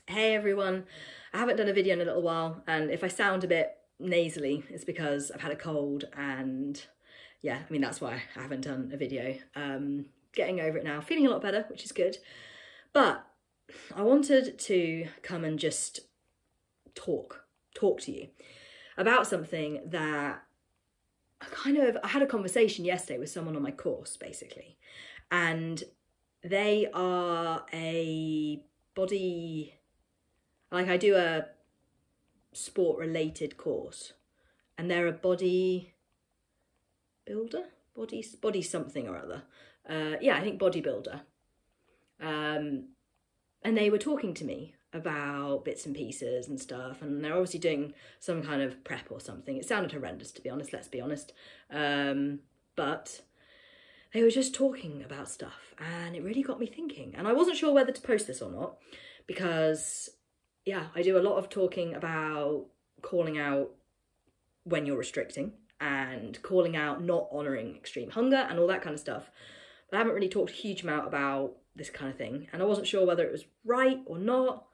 Hey everyone, I haven't done a video in a little while, and if I sound a bit nasally, it's because I've had a cold, and yeah, I mean, that's why I haven't done a video. Getting over it now, feeling a lot better, which is good. But I wanted to come and just talk to you about something that I had a conversation yesterday with someone on my course, basically, and they are a body... Like, I do a sport-related course, and they're a body builder, body something or other. Yeah, I think bodybuilder. And they were talking to me about bits and pieces and stuff, and they're obviously doing some kind of prep or something. It sounded horrendous, to be honest, let's be honest. But they were just talking about stuff, and it really got me thinking. And I wasn't sure whether to post this or not, because... yeah, I do a lot of talking about calling out when you're restricting and calling out not honouring extreme hunger and all that kind of stuff. But I haven't really talked a huge amount about this kind of thing, and I wasn't sure whether it was right or not.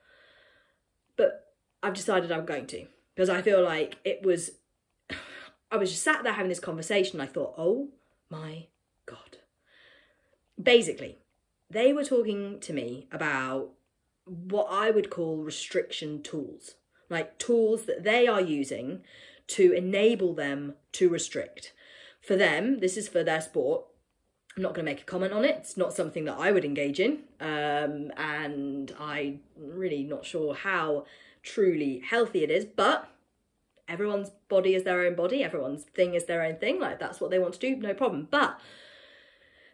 But I've decided I'm going to, because I feel like I was just sat there having this conversation, and I thought, oh my God. Basically, they were talking to me about what I would call restriction tools, like tools that they are using to enable them to restrict. For them, this is for their sport. I'm not going to make a comment on it. It's not something that I would engage in, and I'm really not sure how truly healthy it is, but everyone's body is their own body, everyone's thing is their own thing. Like, that's what they want to do, no problem. But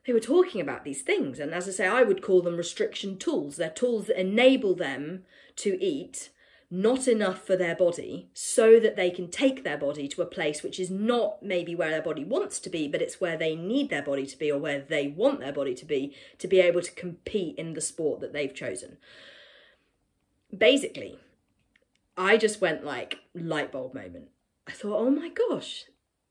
they were talking about these things, and as I say, I would call them restriction tools. They're tools that enable them to eat not enough for their body so that they can take their body to a place which is not maybe where their body wants to be, but it's where they need their body to be, or where they want their body to be able to compete in the sport that they've chosen. Basically, I just went like light bulb moment. I thought, oh my gosh,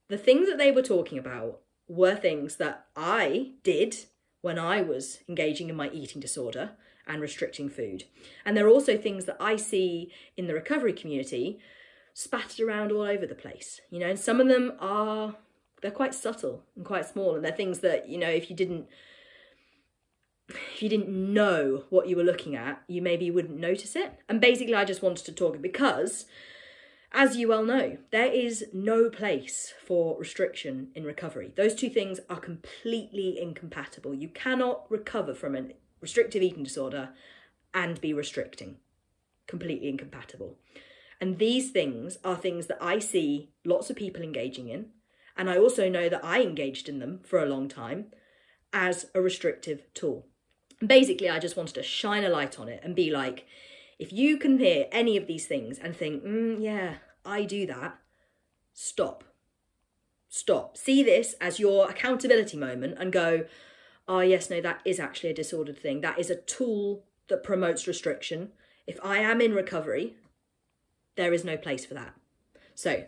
the things that they were talking about were things that I did when I was engaging in my eating disorder and restricting food. And they're also things that I see in the recovery community spattered around all over the place, you know, and some of them they're quite subtle and quite small, and they're things that, you know, if you didn't know what you were looking at, you maybe wouldn't notice it. And basically, I just wanted to talk because, as you well know, there is no place for restriction in recovery. Those two things are completely incompatible. You cannot recover from a restrictive eating disorder and be restricting. Completely incompatible. And these things are things that I see lots of people engaging in. And I also know that I engaged in them for a long time as a restrictive tool. And basically, I just wanted to shine a light on it and be like, if you can hear any of these things and think, yeah, I do that, stop. Stop. See this as your accountability moment and go, oh yes, no, that is actually a disordered thing. That is a tool that promotes restriction. If I am in recovery, there is no place for that. So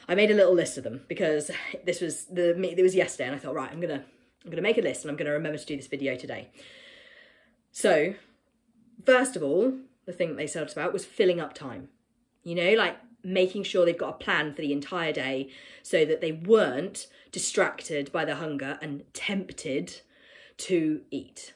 I made a little list of them because it was yesterday, and I thought, right, I'm gonna make a list, and I'm gonna remember to do this video today. So first of all, the thing that they said about was filling up time. You know, like making sure they've got a plan for the entire day so that they weren't distracted by the hunger and tempted to eat.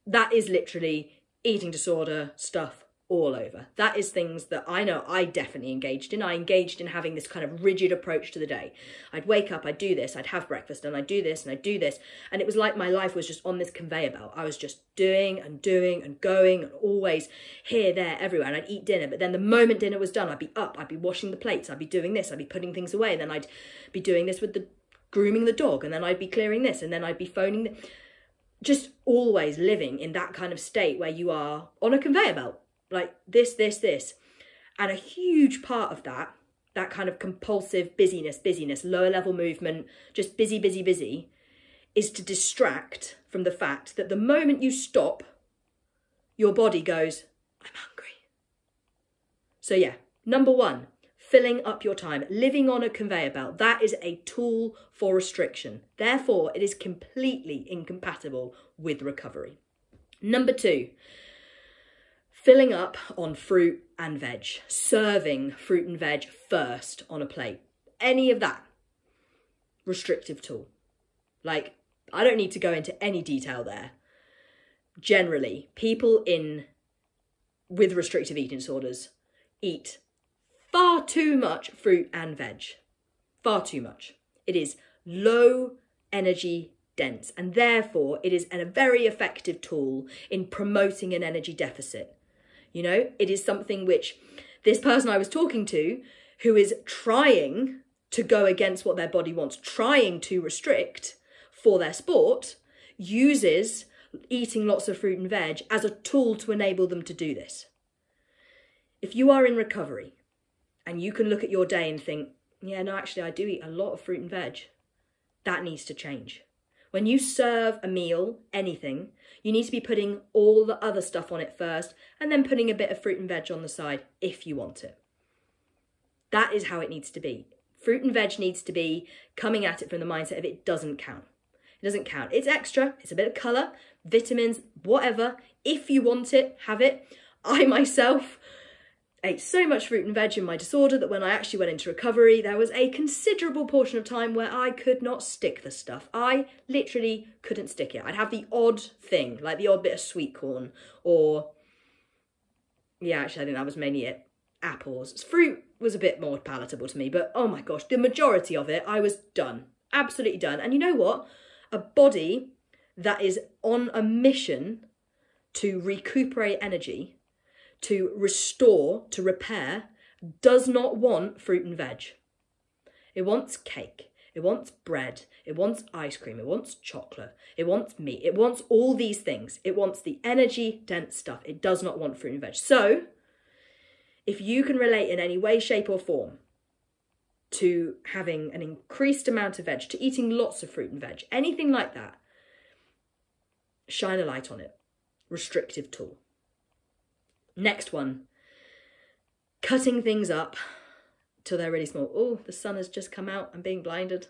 That is literally eating disorder stuff all over. That is things that I know I definitely engaged in. I engaged in having this kind of rigid approach to the day. I'd wake up, I'd do this, I'd have breakfast, and I'd do this, and I'd do this. And it was like my life was just on this conveyor belt. I was just doing and going, and always here, there, everywhere. And I'd eat dinner, but then the moment dinner was done, I'd be up, I'd be washing the plates, I'd be doing this, I'd be putting things away, and then I'd be doing this with the grooming the dog, and then I'd be clearing this, and then I'd be phoning just always living in that kind of state where you are on a conveyor belt. Like this. And a huge part of that kind of compulsive busyness, lower level movement, just busy, is to distract from the fact that the moment you stop, your body goes, I'm hungry. So yeah, number one, filling up your time, living on a conveyor belt, that is a tool for restriction. Therefore, it is completely incompatible with recovery. Number two, Filling up on fruit and veg, serving fruit and veg first on a plate. Any of that, restrictive tool. Like, I don't need to go into any detail there. Generally, people with restrictive eating disorders eat far too much fruit and veg. Far too much. It is low energy dense, and therefore it is a very effective tool in promoting an energy deficit. You know, it is something which this person I was talking to, who is trying to go against what their body wants, trying to restrict for their sport, uses eating lots of fruit and veg as a tool to enable them to do this. If you are in recovery and you can look at your day and think, yeah, no, actually I do eat a lot of fruit and veg, that needs to change. When you serve a meal, anything, you need to be putting all the other stuff on it first and then putting a bit of fruit and veg on the side if you want it. That is how it needs to be. Fruit and veg needs to be coming at it from the mindset of it doesn't count. It doesn't count. It's extra. It's a bit of colour, vitamins, whatever. If you want it, have it. I myself ate so much fruit and veg in my disorder that when I actually went into recovery, there was a considerable portion of time where I could not stick the stuff. I literally couldn't stick it. I'd have the odd thing, like the odd bit of sweet corn, or, yeah, actually I think that was mainly it, apples. Fruit was a bit more palatable to me, but oh my gosh, the majority of it, I was done. Absolutely done. And you know what? A body that is on a mission to recuperate energy, to restore, to repair, does not want fruit and veg. It wants cake, it wants bread, it wants ice cream, it wants chocolate, it wants meat, it wants all these things. It wants the energy dense stuff. It does not want fruit and veg. So, if you can relate in any way, shape or form to having an increased amount of veg, to eating lots of fruit and veg, anything like that, shine a light on it. Restrictive tool. Next one, cutting things up till they're really small. Oh, the sun has just come out. I'm being blinded.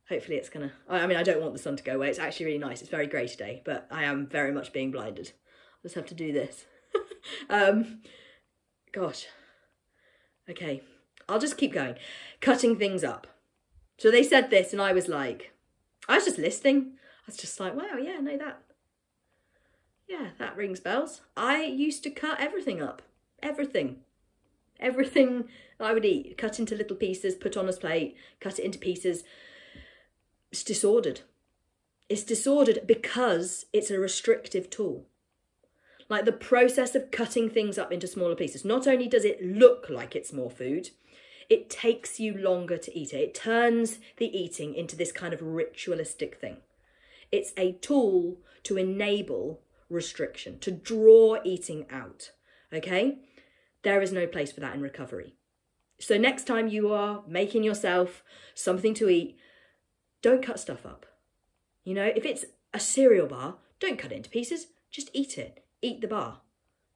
Hopefully it's gonna, I mean, I don't want the sun to go away. It's actually really nice. It's very grey today, but I am very much being blinded. I'll just have to do this. Gosh. Okay, I'll just keep going. Cutting things up. So they said this and I was just listening. I was just like, wow, yeah, no, yeah, that rings bells. I used to cut everything up. Everything. Everything that I would eat. Cut into little pieces, put on a plate, cut it into pieces. It's disordered. It's disordered because it's a restrictive tool. Like the process of cutting things up into smaller pieces. Not only does it look like it's more food, it takes you longer to eat it. It turns the eating into this kind of ritualistic thing. It's a tool to enable restriction, to draw eating out, okay? There is no place for that in recovery. So next time you are making yourself something to eat, don't cut stuff up. You know, if it's a cereal bar, don't cut it into pieces, just eat it. Eat the bar,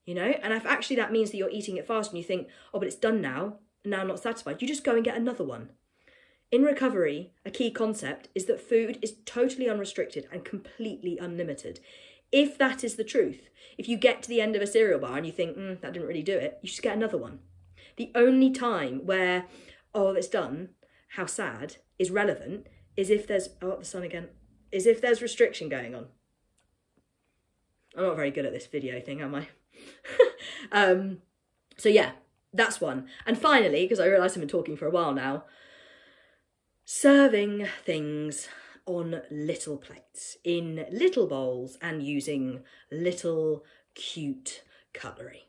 you know? And if actually that means that you're eating it fast and you think, oh, but it's done now, and now I'm not satisfied, you just go and get another one. In recovery, a key concept is that food is totally unrestricted and completely unlimited. If that is the truth, if you get to the end of a cereal bar and you think, that didn't really do it, you just get another one. The only time where, oh, it's done, how sad, is relevant is if there's, oh, the sun again, is if there's restriction going on. I'm not very good at this video thing, am I? So yeah, that's one. And finally, because I realise I've been talking for a while now, serving things on little plates, in little bowls, and using little cute cutlery.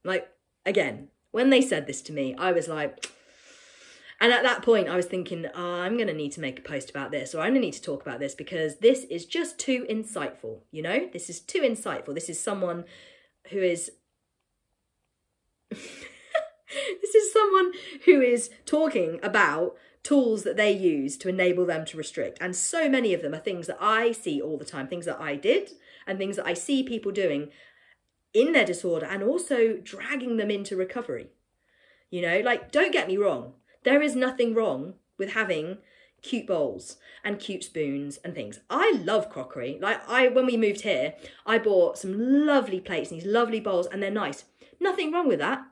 Like, again, when they said this to me, I was like, and at that point I was thinking, oh, I'm going to need to make a post about this, or I'm going to need to talk about this because this is just too insightful, you know? This is too insightful. This is someone who is... this is someone who is talking about tools that they use to enable them to restrict. And so many of them are things that I see all the time, things that I did and things that I see people doing in their disorder and also dragging them into recovery. You know, like, don't get me wrong. There is nothing wrong with having cute bowls and cute spoons and things. I love crockery. Like when we moved here, I bought some lovely plates and these lovely bowls, and they're nice. Nothing wrong with that.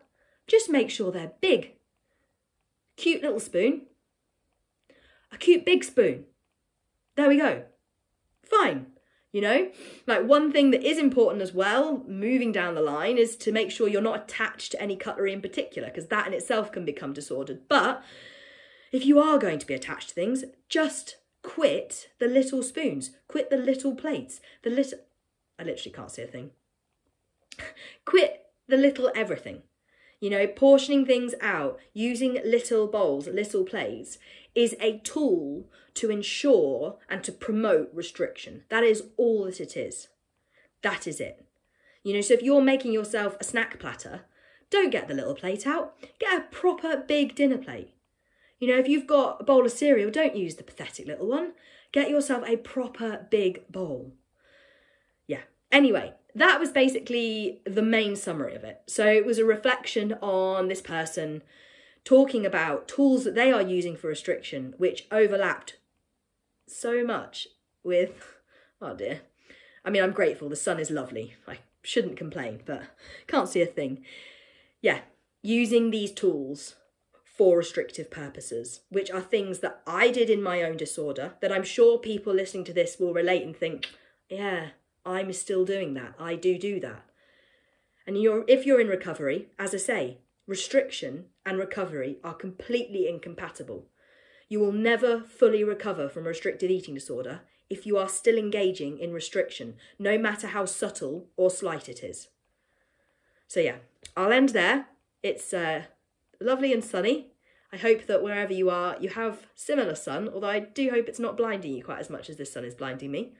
Just make sure they're big. Cute little spoon. A cute big spoon. There we go. Fine. You know, like one thing that is important as well, moving down the line, is to make sure you're not attached to any cutlery in particular, because that in itself can become disordered. But if you are going to be attached to things, just quit the little spoons, quit the little plates, I literally can't see a thing. Quit the little everything. You know, portioning things out, using little bowls, little plates, is a tool to ensure and to promote restriction. That is all that it is. That is it. You know, so if you're making yourself a snack platter, don't get the little plate out. Get a proper big dinner plate. You know, if you've got a bowl of cereal, don't use the pathetic little one. Get yourself a proper big bowl. Yeah. Anyway, that was basically the main summary of it. So it was a reflection on this person talking about tools that they are using for restriction, which overlapped so much with, oh dear. I mean, I'm grateful. The sun is lovely. I shouldn't complain, but can't see a thing. Yeah, using these tools for restrictive purposes, which are things that I did in my own disorder, that I'm sure people listening to this will relate and think, yeah, I'm still doing that. I do that. And if you're in recovery, as I say, restriction and recovery are completely incompatible. You will never fully recover from restrictive eating disorder if you are still engaging in restriction, no matter how subtle or slight it is. So yeah, I'll end there. It's lovely and sunny. I hope that wherever you are, you have similar sun, although I do hope it's not blinding you quite as much as this sun is blinding me.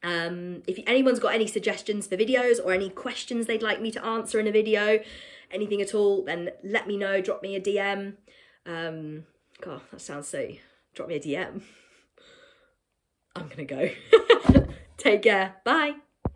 If anyone's got any suggestions for videos or any questions they'd like me to answer in a video, anything at all, then let me know, drop me a DM. God, that sounds so, drop me a DM. I'm gonna go. Take care, bye.